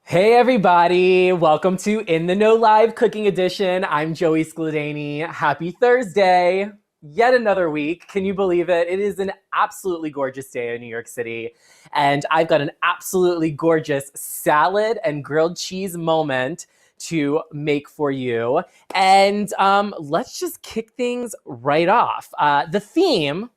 Hey everybody, welcome to In the Know Live Cooking Edition. I'm Joey Skladany. Happy Thursday. Yet another week. Can you believe it? It is an absolutely gorgeous day in New York City. And I've got an absolutely gorgeous salad and grilled cheese moment to make for you. And let's just kick things right off. The theme,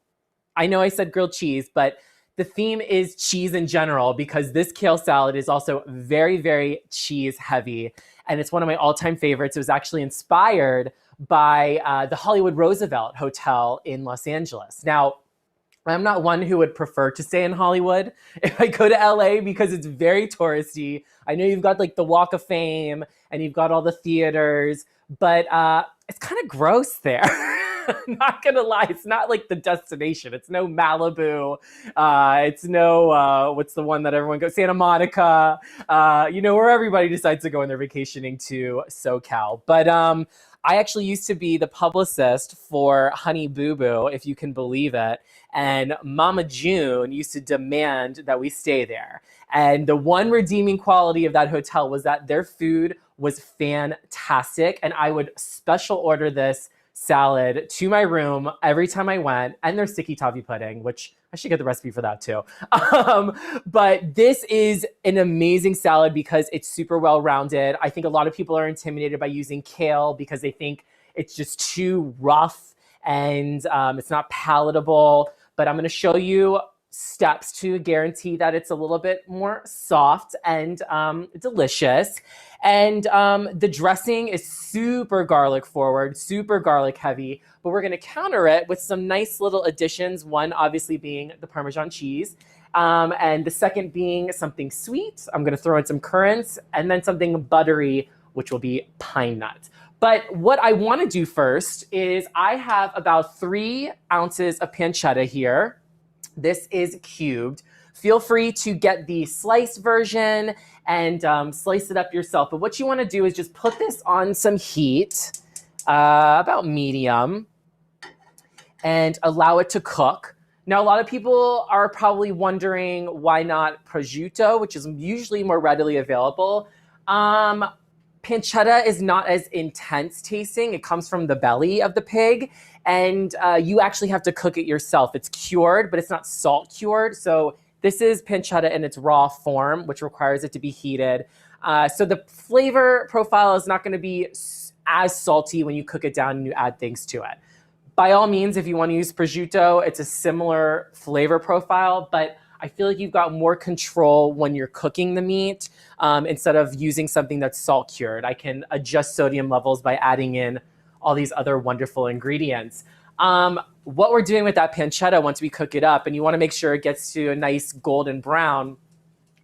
I know I said grilled cheese, but the theme is cheese in general because this kale salad is also very, very cheese heavy. And it's one of my all-time favorites. It was actually inspired by the Hollywood Roosevelt Hotel in Los Angeles. Now, I'm not one who would prefer to stay in Hollywood if I go to LA because it's very touristy. I know you've got like the Walk of Fame and you've got all the theaters, but it's kind of gross there. Not gonna lie, it's not like the destination. It's no Malibu. It's no what's the one that everyone goes? Santa Monica. Where everybody decides to go when they're vacationing to SoCal. But I actually used to be the publicist for Honey Boo Boo, if you can believe it. And Mama June used to demand that we stay there. And the one redeeming quality of that hotel was that their food was fantastic. And I would special order this salad to my room every time I went, and their sticky toffee pudding, which I should get the recipe for that too. But this is an amazing salad because it's super well-rounded. I think a lot of people are intimidated by using kale because they think it's just too rough and it's not palatable. But I'm going to show you steps to guarantee that it's a little bit more soft and delicious. And the dressing is super garlic forward, super garlic heavy, but we're gonna counter it with some nice little additions. One obviously being the Parmesan cheese, and the second being something sweet. I'm gonna throw in some currants and then something buttery, which will be pine nuts. But what I wanna do first is I have about 3 ounces of pancetta here. This is cubed. Feel free to get the sliced version and slice it up yourself. But what you want to do is just put this on some heat, about medium, and allow it to cook. Now, a lot of people are probably wondering why not prosciutto, which is usually more readily available. Pancetta is not as intense tasting. It comes from the belly of the pig, and you actually have to cook it yourself. It's cured, but it's not salt cured. So this is pancetta in its raw form, which requires it to be heated. So the flavor profile is not going to be as salty when you cook it down and you add things to it. By all means, if you want to use prosciutto, it's a similar flavor profile, but I feel like you've got more control when you're cooking the meat instead of using something that's salt cured. I can adjust sodium levels by adding in all these other wonderful ingredients. What we're doing with that pancetta once we cook it up, and you want to make sure it gets to a nice golden brown,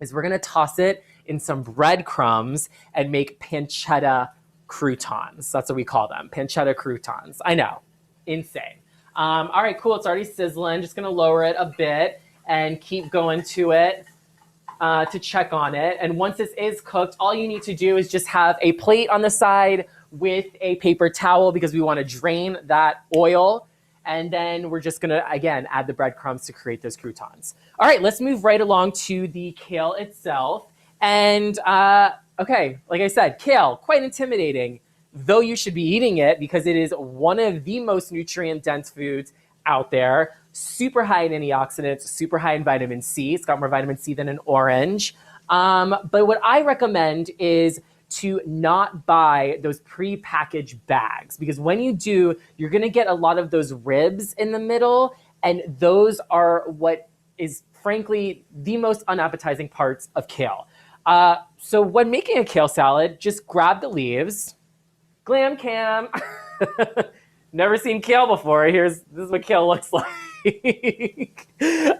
is we're going to toss it in some breadcrumbs and make pancetta croutons. That's what we call them, pancetta croutons. I know, insane. All right, cool. It's already sizzling. Just going to lower it a bit and keep going to it to check on it. And once this is cooked, all you need to do is just have a plate on the side with a paper towel because we want to drain that oil. And then we're just going to, again, add the breadcrumbs to create those croutons. All right, let's move right along to the kale itself. And okay, like I said, kale, quite intimidating, though you should be eating it because it is one of the most nutrient-dense foods out there. Super high in antioxidants, super high in vitamin C. It's got more vitamin C than an orange. But what I recommend is to not buy those pre-packaged bags because when you do, you're going to get a lot of those ribs in the middle, and those are what is frankly the most unappetizing parts of kale. So when making a kale salad, just grab the leaves, glam cam. Never seen kale before. This is what kale looks like.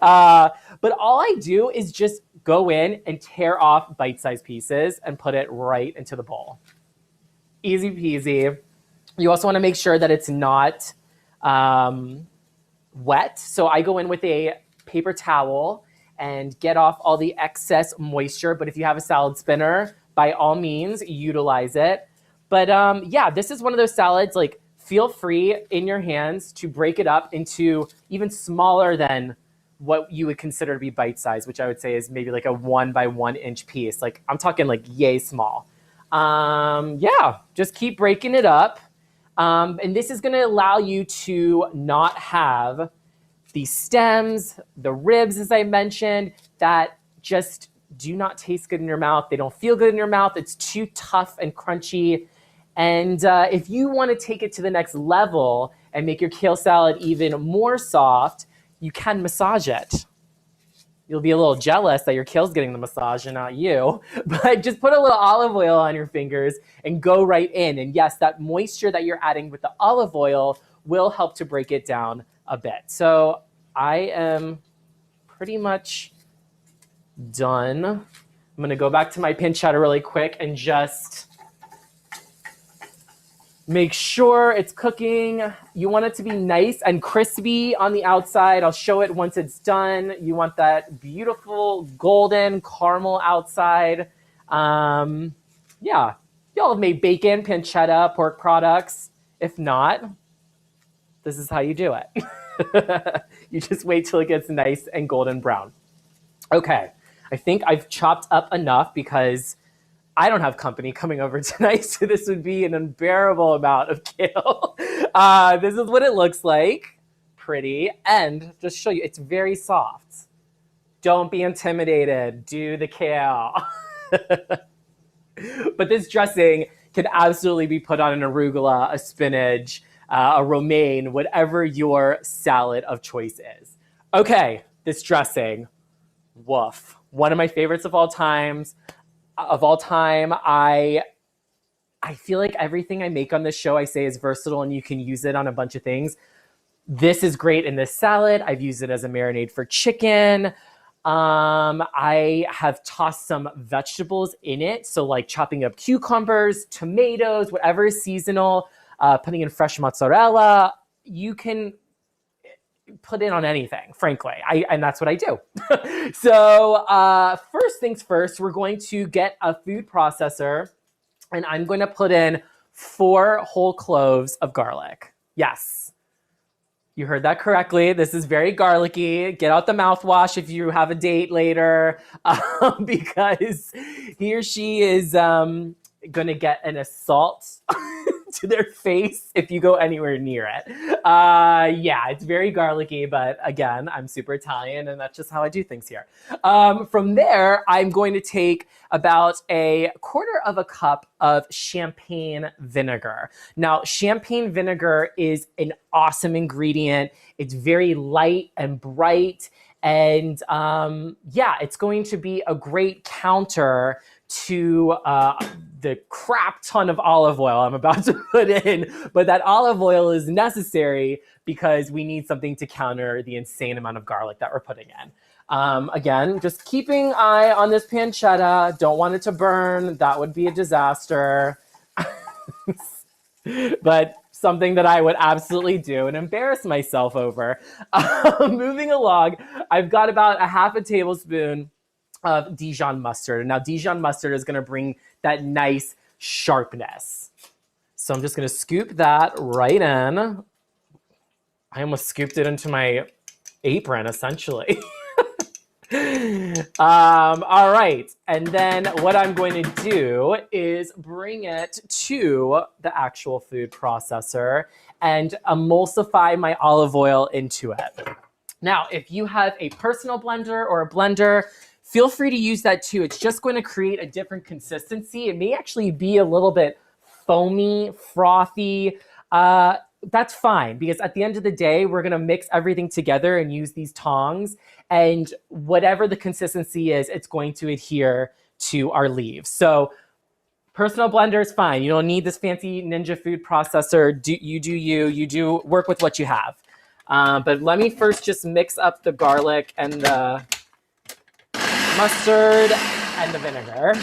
But all I do is just go in and tear off bite-sized pieces and put it right into the bowl. Easy peasy. You also want to make sure that it's not wet. So I go in with a paper towel and get off all the excess moisture. But if you have a salad spinner, by all means, utilize it. But yeah, this is one of those salads, feel free in your hands to break it up into even smaller than what you would consider to be bite size, which I would say is maybe like a 1 by 1 inch piece. Like I'm talking like yay small. Yeah, just keep breaking it up. And this is gonna allow you to not have the stems, the ribs, as I mentioned, that just do not taste good in your mouth. They don't feel good in your mouth. It's too tough and crunchy. And if you want to take it to the next level and make your kale salad even more soft, you can massage it. You'll be a little jealous that your kale's getting the massage and not you, but just put a little olive oil on your fingers and go right in. And yes, that moisture that you're adding with the olive oil will help to break it down a bit. So I am pretty much done. I'm gonna go back to my pancetta really quick and just make sure it's cooking. You want it to be nice and crispy on the outside. I'll show it once it's done. You want that beautiful golden caramel outside. Yeah, y'all have made bacon, pancetta, pork products. If not, this is how you do it. You just wait till it gets nice and golden brown. Okay, I think I've chopped up enough because I don't have company coming over tonight, so this would be an unbearable amount of kale. This is what it looks like. Pretty. And just show you, it's very soft. Don't be intimidated. Do the kale. But this dressing can absolutely be put on an arugula, a spinach, a romaine, whatever your salad of choice is. Okay, this dressing, woof. One of my favorites of all time. I feel like everything I make on this show I say is versatile and you can use it on a bunch of things. This is great in this salad. I've used it as a marinade for chicken. I have tossed some vegetables in it. So like chopping up cucumbers, tomatoes, whatever is seasonal, putting in fresh mozzarella. You can put it on anything, frankly. And that's what I do. So first things first, we're going to get a food processor and I'm going to put in 4 whole cloves of garlic. Yes, you heard that correctly. This is very garlicky. Get out the mouthwash if you have a date later, because he or she is going to get an assault to their face if you go anywhere near it. Yeah, it's very garlicky, but again, I'm super Italian and that's just how I do things here. From there, I'm going to take about 1/4 cup of champagne vinegar. Now, champagne vinegar is an awesome ingredient. It's very light and bright. And yeah, it's going to be a great counter to the crap ton of olive oil I'm about to put in. But that olive oil is necessary because we need something to counter the insane amount of garlic that we're putting in. Again, just keeping eye on this pancetta. Don't want it to burn. That would be a disaster. But something that I would absolutely do and embarrass myself over. Moving along, I've got about 1/2 tablespoon of Dijon mustard. Now, Dijon mustard is going to bring that nice sharpness. So I'm just going to scoop that right in. I almost scooped it into my apron, essentially. All right. And then what I'm going to do is bring it to the actual food processor and emulsify my olive oil into it. Now, if you have a personal blender or a blender, feel free to use that too. It's just going to create a different consistency. It may actually be a little bit foamy, frothy. That's fine because at the end of the day, we're going to mix everything together and use these tongs. And whatever the consistency is, it's going to adhere to our leaves. So personal blender is fine. You don't need this fancy Ninja food processor. You do work with what you have. But let me first just mix up the garlic and the mustard and the vinegar.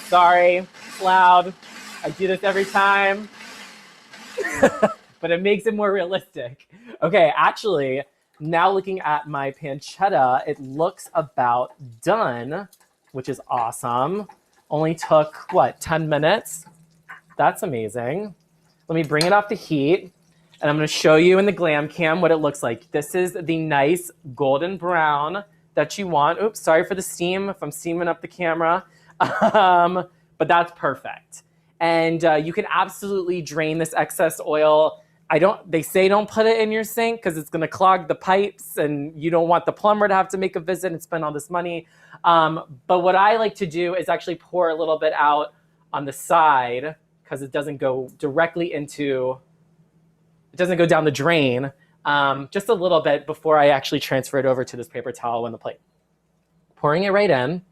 Sorry, it's loud. I do this every time, but it makes it more realistic. Okay, actually, now looking at my pancetta, it looks about done, which is awesome. Only took, 10 minutes? That's amazing. Let me bring it off the heat. And I'm going to show you in the glam cam what it looks like. This is the nice golden brown that you want. Oops, sorry for the steam if I'm steaming up the camera. But that's perfect. And you can absolutely drain this excess oil. They say don't put it in your sink because it's going to clog the pipes and you don't want the plumber to have to make a visit and spend all this money. But what I like to do is actually pour a little bit out on the side because it doesn't go directly into, it doesn't go down the drain, just a little bit before I actually transfer it over to this paper towel and the plate. Pouring it right in.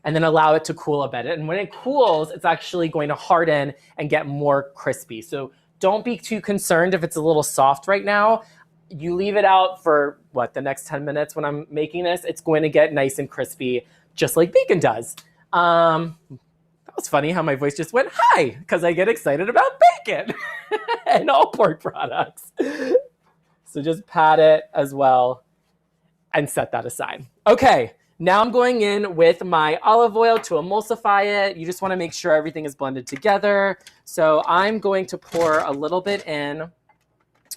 And then allow it to cool a bit. And when it cools, it's actually going to harden and get more crispy. So don't be too concerned if it's a little soft right now. You leave it out for, the next 10 minutes when I'm making this, it's going to get nice and crispy, just like bacon does. That was funny how my voice just went high, because I get excited about bacon and all pork products. So just pat it as well and set that aside. Okay. Now I'm going in with my olive oil to emulsify it. You just want to make sure everything is blended together. So I'm going to pour a little bit in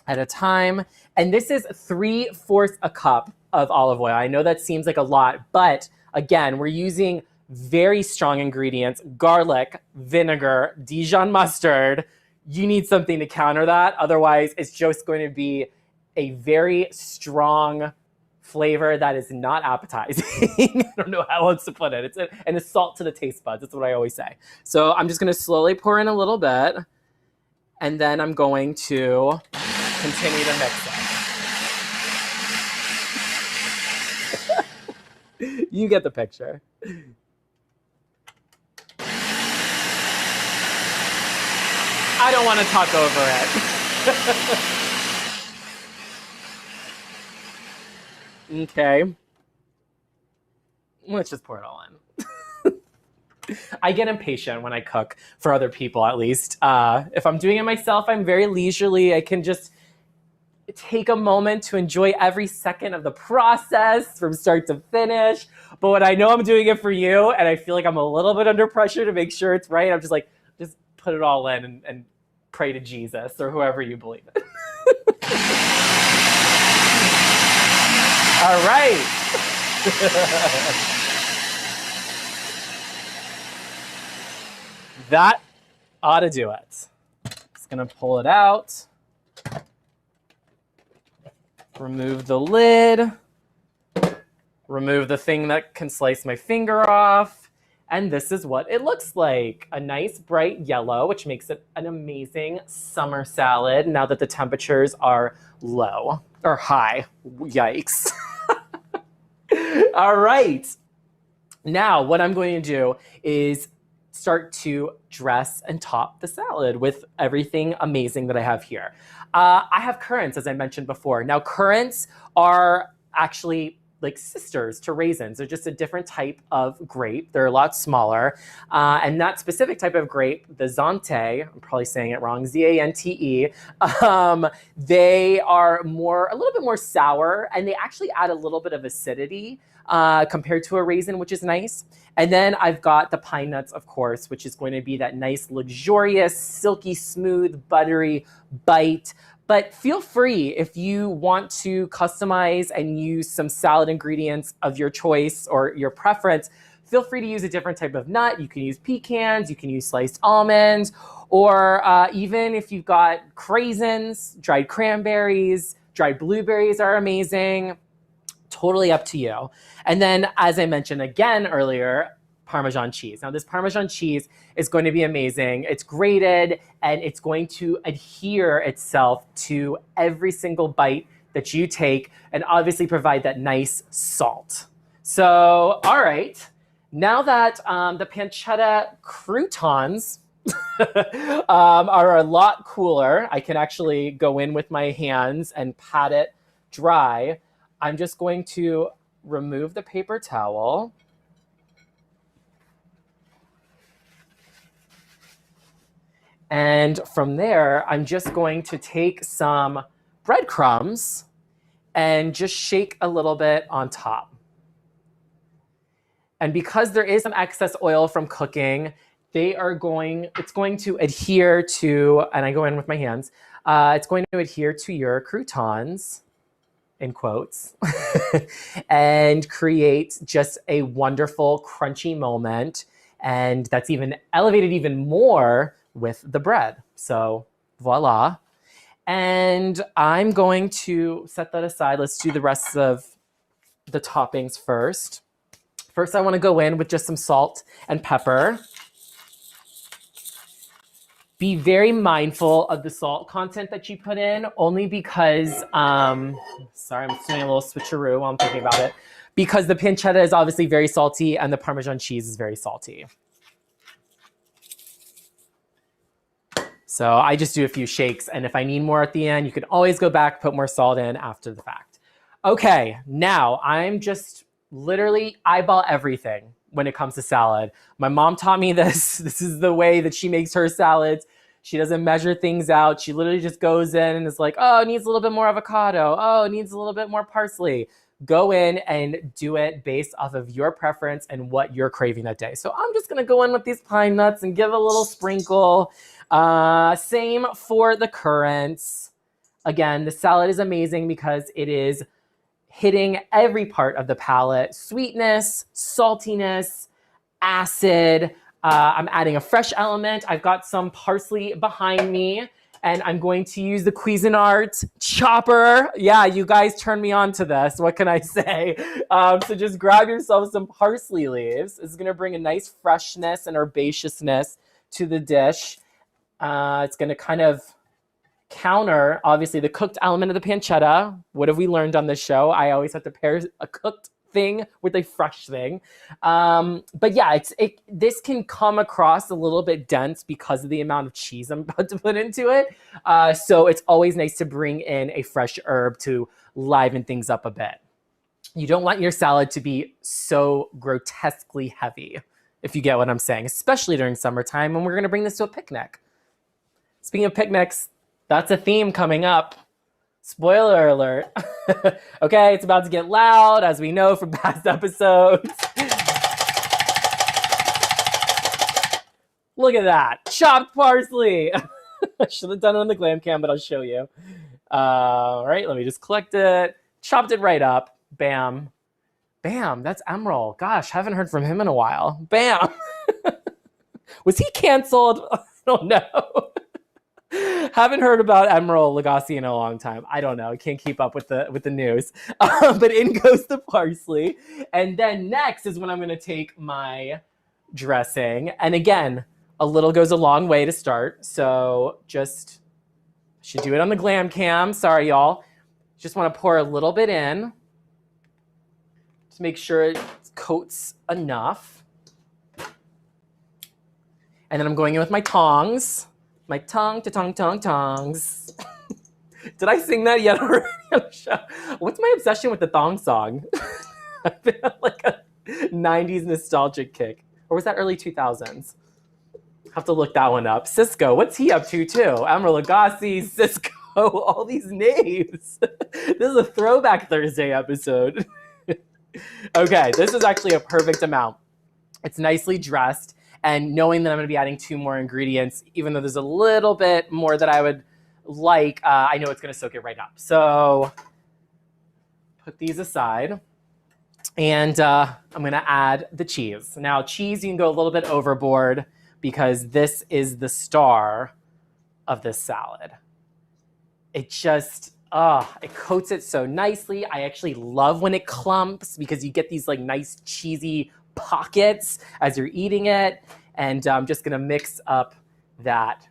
at a time. And this is 3/4 a cup of olive oil. I know that seems like a lot, but again, we're using very strong ingredients: garlic, vinegar, Dijon mustard. You need something to counter that. Otherwise, it's just going to be a very strong flavor that is not appetizing. I don't know how else to put it. And a salt to the taste buds. That's what I always say. So I'm just going to slowly pour in a little bit, and then I'm going to continue to mix it. You get the picture. I don't want to talk over it. Okay. Let's just pour it all in. I get impatient when I cook for other people, at least. If I'm doing it myself, I'm very leisurely. I can just take a moment to enjoy every second of the process from start to finish. But when I know I'm doing it for you and I feel like I'm a little bit under pressure to make sure it's right, I'm just like, just put it all in and pray to Jesus or whoever you believe in. All right. That ought to do it. Just gonna pull it out. Remove the lid. Remove the thing that can slice my finger off. And this is what it looks like. A nice bright yellow, which makes it an amazing summer salad now that the temperatures are low or high. Yikes. All right. Now what I'm going to do is start to dress and top the salad with everything amazing that I have here. I have currants, as I mentioned before. Now currants are actually like sisters to raisins. They're just a different type of grape. They're a lot smaller. And that specific type of grape, the Zante, I'm probably saying it wrong, Z-A-N-T-E, they are a little bit more sour, and they actually add a little bit of acidity compared to a raisin, which is nice. And then I've got the pine nuts, of course, which is going to be that nice, luxurious, silky smooth, buttery bite. But feel free, if you want to customize and use some salad ingredients of your choice or your preference, feel free to use a different type of nut. You can use pecans, you can use sliced almonds, or even if you've got craisins, dried cranberries, dried blueberries are amazing. Totally up to you. And then, as I mentioned again earlier, Parmesan cheese. Now this Parmesan cheese is going to be amazing. It's grated and it's going to adhere itself to every single bite that you take and obviously provide that nice salt. So, all right, now that the pancetta croutons are a lot cooler, I can actually go in with my hands and pat it dry. I'm just going to remove the paper towel. And from there, I'm just going to take some breadcrumbs and just shake a little bit on top. And because there is some excess oil from cooking, it's going to adhere to, and I go in with my hands, it's going to adhere to your croutons, in quotes, and create just a wonderful crunchy moment. And that's even elevated even more with the bread. So voila. And I'm going to set that aside. Let's do the rest of the toppings first. First, I want to go in with just some salt and pepper. Be very mindful of the salt content that you put in, only because, sorry, I'm doing a little switcheroo while I'm thinking about it, because the pancetta is obviously very salty and the Parmesan cheese is very salty. So I just do a few shakes, and if I need more at the end, you can always go back, put more salt in after the fact. Okay, now I'm just literally eyeball everything when it comes to salad. My mom taught me this. This is the way that she makes her salads. She doesn't measure things out. She literally just goes in and is like, oh, it needs a little bit more avocado. Oh, it needs a little bit more parsley. Go in and do it based off of your preference and what you're craving that day. So I'm just gonna go in with these pine nuts and give a little sprinkle. Same for the currants. Again, the salad is amazing because it is hitting every part of the palate. Sweetness, saltiness, acid. I'm adding a fresh element. I've got some parsley behind me, and I'm going to use the Cuisinart chopper. Yeah, you guys turned me on to this. What can I say? So just grab yourself some parsley leaves. It's gonna bring a nice freshness and herbaceousness to the dish. It's gonna kind of counter, obviously, the cooked element of the pancetta. What have we learned on this show? I always have to pair a cooked thing with a fresh thing. But yeah, this can come across a little bit dense because of the amount of cheese I'm about to put into it. So it's always nice to bring in a fresh herb to liven things up a bit. You don't want your salad to be so grotesquely heavy, if you get what I'm saying, especially during summertime when we're gonna bring this to a picnic. Speaking of picnics, that's a theme coming up. Spoiler alert. Okay, it's about to get loud, as we know from past episodes. Look at that, chopped parsley. I should have done it on the glam cam, but I'll show you. All right, let me just collect it. Chopped it right up. Bam. Bam, that's Emerald. Gosh, haven't heard from him in a while. Bam. Was he canceled? I don't know. Haven't heard about Emerald Lagasse in a long time. I don't know. I can't keep up with the news. But in goes the parsley. And then next is when I'm going to take my dressing. And again, a little goes a long way to start. So just should do it on the glam cam. Sorry, y'all. Just want to pour a little bit in to make sure it coats enough. And then I'm going in with my tongs. My tongs. Did I sing that yet already on the show? What's my obsession with the thong song? I've been on like a 90s nostalgic kick. Or was that early 2000s? Have to look that one up. Cisco, what's he up to too? Emerald Lagasse, Cisco, all these names. This is a throwback Thursday episode. Okay, this is actually a perfect amount. It's nicely dressed. And knowing that I'm going to be adding 2 more ingredients, even though there's a little bit more that I would like, I know it's going to soak it right up. So put these aside. And I'm going to add the cheese. Now, cheese, you can go a little bit overboard because this is the star of this salad. It just, it coats it so nicely. I actually love when it clumps because you get these like nice cheesy pockets as you're eating it. And I'm just gonna mix up that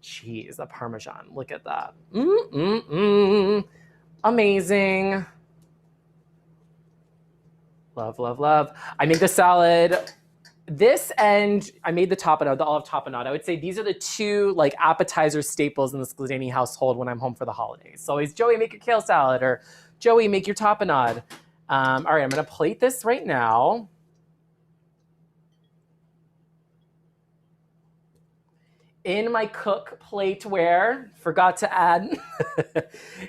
cheese, the Parmesan. Look at that. Amazing. Love, love, love. I make the salad. This and I made the tapenade, the olive tapenade. I would say these are the 2 like appetizer staples in the Scladani household when I'm home for the holidays. So always, Joey, make your kale salad, or Joey, make your tapenade. All right, I'm gonna plate this right now. In my cook plateware, forgot to add.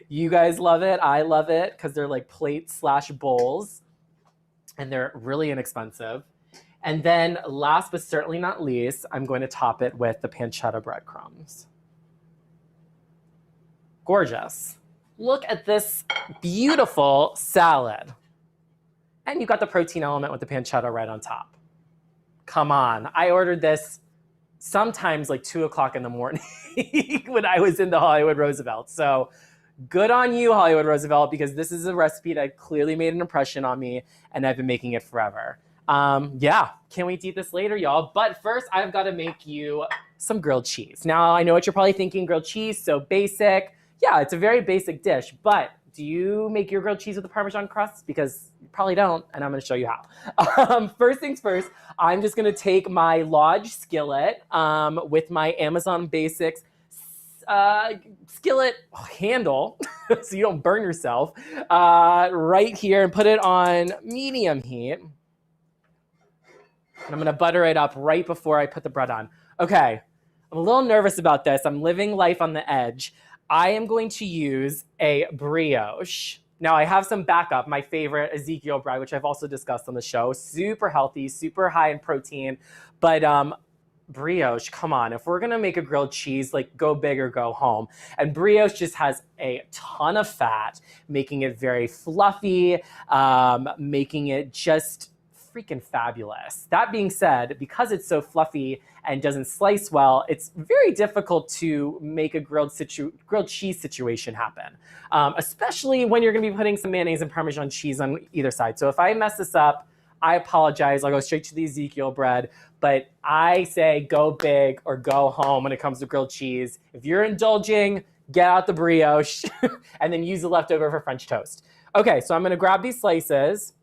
You guys love it. I love it because they're like plates/bowls, and they're really inexpensive. And then last but certainly not least, I'm going to top it with the pancetta breadcrumbs. Gorgeous. Look at this beautiful salad. And you got the protein element with the pancetta right on top. Come on. I ordered this sometimes like 2 o'clock in the morning when I was in the Hollywood Roosevelt. So good on you, Hollywood Roosevelt, because this is a recipe that clearly made an impression on me, and I've been making it forever. Yeah, can't wait to eat this later, y'all. But first, I've got to make you some grilled cheese. Now, I know what you're probably thinking, grilled cheese, so basic. Yeah, it's a very basic dish, but do you make your grilled cheese with the Parmesan crust? Because you probably don't, and I'm going to show you how. First things first, I'm just going to take my Lodge skillet with my Amazon Basics skillet handle so you don't burn yourself right here and put it on medium heat. And I'm going to butter it up right before I put the bread on. Okay, I'm a little nervous about this. I'm living life on the edge. I am going to use a brioche. Now, I have some backup, my favorite Ezekiel bread, which I've also discussed on the show. Super healthy, super high in protein. But brioche, come on. If we're going to make a grilled cheese, like go big or go home. And brioche just has a ton of fat, making it very fluffy, making it just freaking fabulous. That being said, because it's so fluffy and doesn't slice well, it's very difficult to make a grilled cheese situation happen, especially when you're going to be putting some mayonnaise and Parmesan cheese on either side. So if I mess this up, I apologize. I'll go straight to the Ezekiel bread, but I say go big or go home when it comes to grilled cheese. If you're indulging, get out the brioche and then use the leftover for French toast. Okay, so I'm going to grab these slices.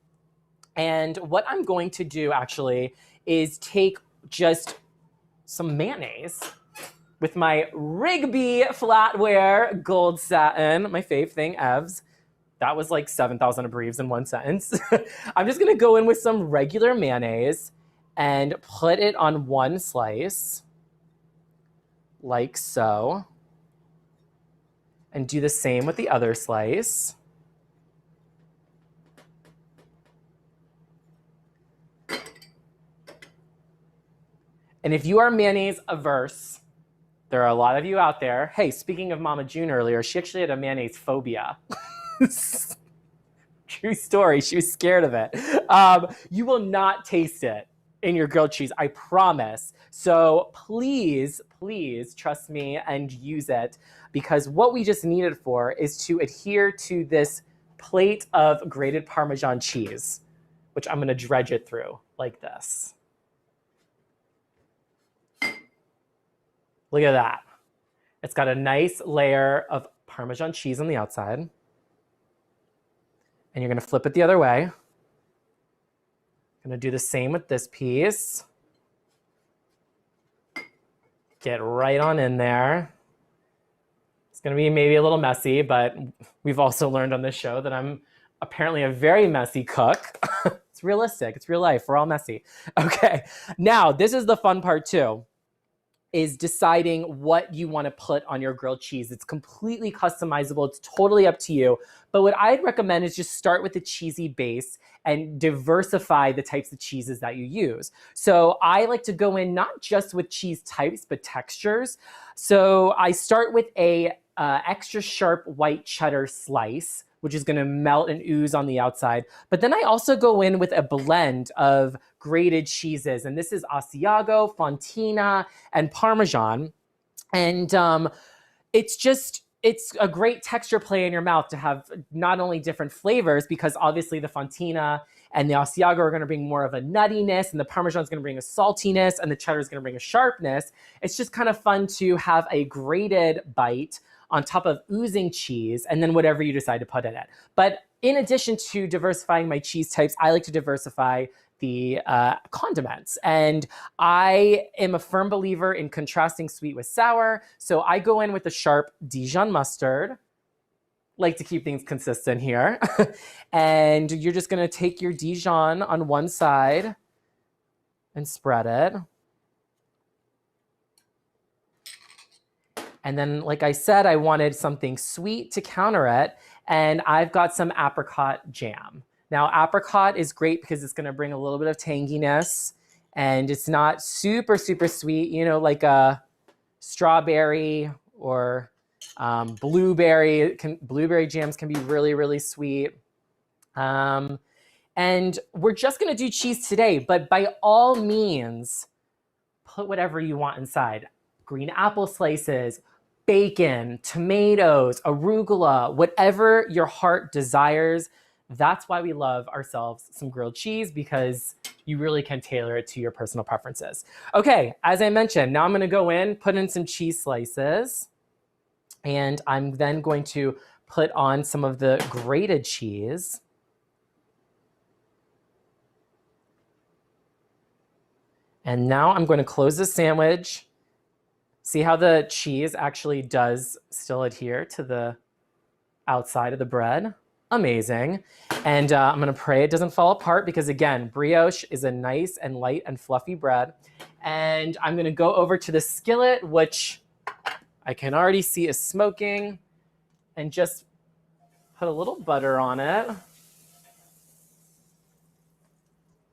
And what I'm going to do actually is take just some mayonnaise with my Rigby flatware gold satin, my fave thing, Evs. That was like 7,000 abbreviations in one sentence. I'm just gonna go in with some regular mayonnaise and put it on one slice, like so. And do the same with the other slice. And if you are mayonnaise averse, there are a lot of you out there. Hey, speaking of Mama June earlier, she actually had a mayonnaise phobia. True story. She was scared of it. You will not taste it in your grilled cheese, I promise. So please, please trust me and use it, because what we just need it for is to adhere to this plate of grated Parmesan cheese, which I'm going to dredge it through like this. Look at that. It's got a nice layer of Parmesan cheese on the outside. And you're going to flip it the other way. Going to do the same with this piece. Get right on in there. It's going to be maybe a little messy, but we've also learned on this show that I'm apparently a very messy cook. It's realistic. It's real life. We're all messy. Okay. Now, this is the fun part too, is deciding what you want to put on your grilled cheese. It's completely customizable. It's totally up to you. But what I'd recommend is just start with a cheesy base and diversify the types of cheeses that you use. So I like to go in not just with cheese types, but textures. So I start with a extra sharp white cheddar slice, which is going to melt and ooze on the outside. But then I also go in with a blend of grated cheeses. And this is Asiago, Fontina, and Parmesan. And it's a great texture play in your mouth to have not only different flavors, because obviously the Fontina and the Asiago are going to bring more of a nuttiness, and the Parmesan is going to bring a saltiness, and the cheddar is going to bring a sharpness. It's just kind of fun to have a grated bite on top of oozing cheese, and then whatever you decide to put in it. But in addition to diversifying my cheese types, I like to diversify the condiments. And I am a firm believer in contrasting sweet with sour. So I go in with the sharp Dijon mustard. Like to keep things consistent here. And you're just gonna take your Dijon on one side and spread it. And then, like I said, I wanted something sweet to counter it. And I've got some apricot jam. Now, apricot is great because it's going to bring a little bit of tanginess And it's not super, super sweet, you know, like a strawberry or blueberry. Blueberry jams can be really, really sweet. And we're just gonna do cheese today, but by all means, put whatever you want inside. Green apple slices, bacon, tomatoes, arugula, whatever your heart desires. That's why we love ourselves some grilled cheese, because you really can tailor it to your personal preferences. Okay, as I mentioned, now I'm gonna go in, put in some cheese slices, and I'm then going to put on some of the grated cheese. And now I'm going to close the sandwich. See how the cheese actually does still adhere to the outside of the bread? Amazing. And I'm going to pray it doesn't fall apart, because again, brioche is a nice and light and fluffy bread. And I'm going to go over to the skillet, which I can already see is smoking, and just put a little butter on it.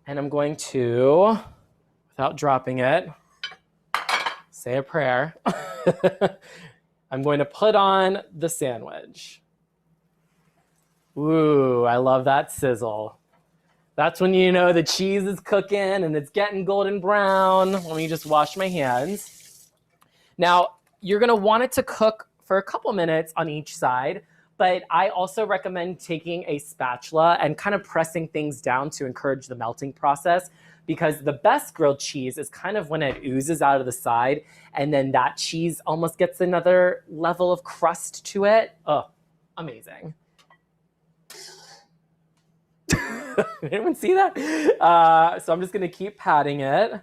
And I'm going to, without dropping it, say a prayer. I'm going to put on the sandwich. Ooh, I love that sizzle. That's when you know the cheese is cooking and it's getting golden brown. Let me just wash my hands. Now, you're gonna want it to cook for a couple minutes on each side, but I also recommend taking a spatula and kind of pressing things down to encourage the melting process, because the best grilled cheese is kind of when it oozes out of the side and then that cheese almost gets another level of crust to it. Oh, amazing. Anyone see that? So I'm just gonna keep patting it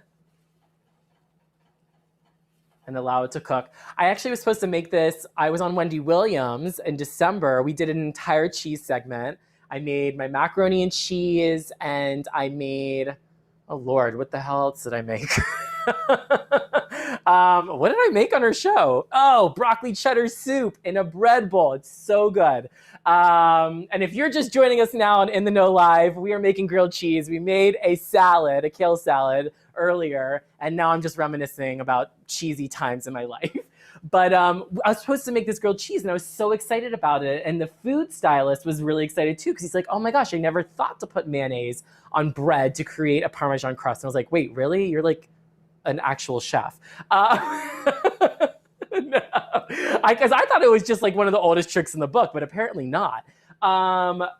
and allow it to cook. I actually was supposed to make this. I was on Wendy Williams in December. We did an entire cheese segment. I made my macaroni and cheese, and I made, oh Lord, what the hell else did I make? What did I make on her show? Oh, broccoli cheddar soup in a bread bowl. It's so good. And if you're just joining us now on In the Know Live, we are making grilled cheese. We made a salad, a kale salad earlier, and now I'm just reminiscing about cheesy times in my life. But I was supposed to make this grilled cheese, and I was so excited about it. And the food stylist was really excited too, because he's like, oh my gosh, I never thought to put mayonnaise on bread to create a Parmesan crust. And I was like, wait, really? You're like an actual chef. No, because I thought it was just like one of the oldest tricks in the book, but apparently not.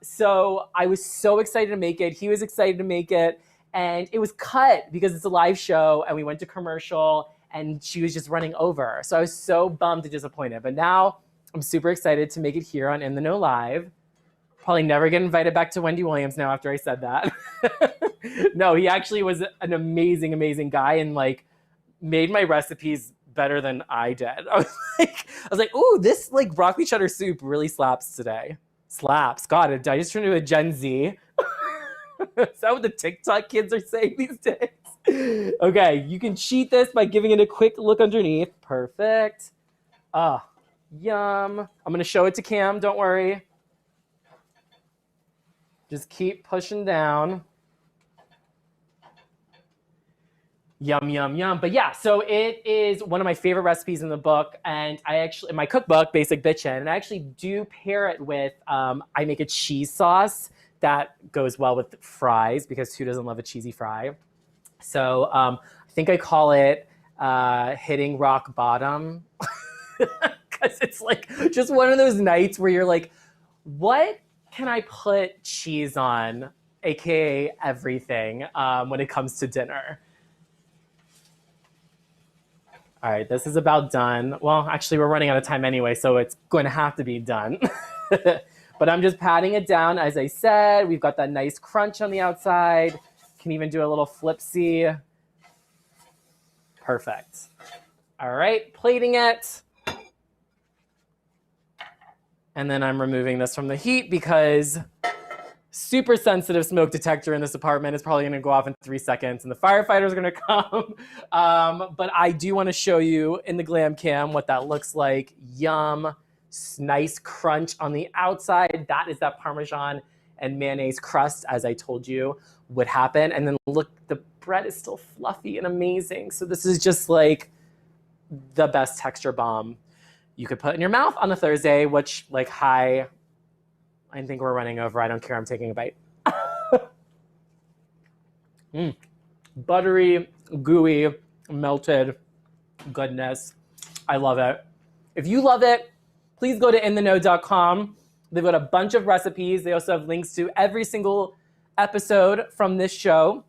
So I was so excited to make it. He was excited to make it. And it was cut because it's a live show, and we went to commercial, and she was just running over. So I was so bummed and disappointed. But now I'm super excited to make it here on In the Know Live. Probably never get invited back to Wendy Williams now after I said that. No, he actually was an amazing, amazing guy, and like made my recipes better than I did. I was like, ooh, this like broccoli cheddar soup really slaps today. Slaps. God, did I just turn into a Gen Z? Is that what the TikTok kids are saying these days? Okay, you can cheat this by giving it a quick look underneath. Perfect. Ah, yum. I'm gonna show it to Cam, don't worry. Just keep pushing down. Yum, yum, yum. But yeah, so it is one of my favorite recipes in the book. And I actually, in my cookbook, Basic Bitchin', and I actually do pair it with, I make a cheese sauce that goes well with fries, because who doesn't love a cheesy fry? So I think I call it hitting rock bottom, because it's like just one of those nights where you're like, what can I put cheese on, aka everything, when it comes to dinner? All right, this is about done. Well, actually, we're running out of time anyway, so it's going to have to be done. But I'm just patting it down. As I said, we've got that nice crunch on the outside. Can even do a little flipsy. Perfect. All right, plating it. And then I'm removing this from the heat, because super sensitive smoke detector in this apartment is probably going to go off in 3 seconds, and the firefighters are going to come. But I do want to show you in the glam cam what that looks like. Yum. Nice crunch on the outside. That is that Parmesan and mayonnaise crust, as I told you would happen. And then look, the bread is still fluffy and amazing. So this is just like the best texture bomb you could put in your mouth on a Thursday, which like, hi, I think we're running over. I don't care. I'm taking a bite. Buttery, gooey, melted goodness. I love it. If you love it, please go to intheknow.com. They've got a bunch of recipes. They also have links to every single episode from this show.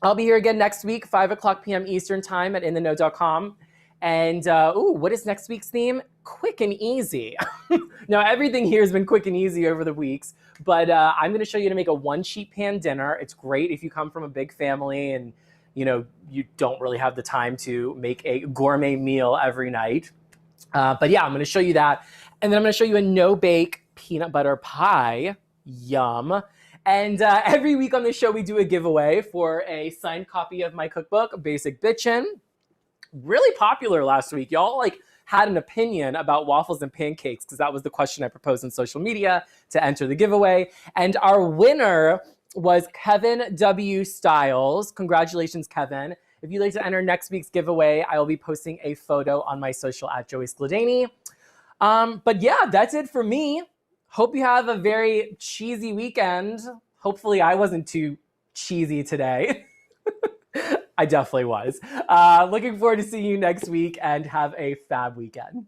I'll be here again next week, 5 o'clock p.m. Eastern time at intheknow.com. And what is next week's theme? Quick and easy. Now, everything here has been quick and easy over the weeks, but I'm going to show you how to make a one-sheet pan dinner. It's great if you come from a big family and you don't really have the time to make a gourmet meal every night. But yeah, I'm going to show you that. And then I'm going to show you a no-bake peanut butter pie. Yum. And every week on the show, we do a giveaway for a signed copy of my cookbook, Basic Bitchin'. Really popular last week. Y'all had an opinion about waffles and pancakes because that was the question I proposed on social media to enter the giveaway. And our winner was Kevin W. Stiles. Congratulations, Kevin. If you'd like to enter next week's giveaway, I will be posting a photo on my social at Joey Skladany. But yeah, that's it for me. Hope you have a very cheesy weekend. Hopefully I wasn't too cheesy today. I definitely was. Looking forward to seeing you next week and have a fab weekend.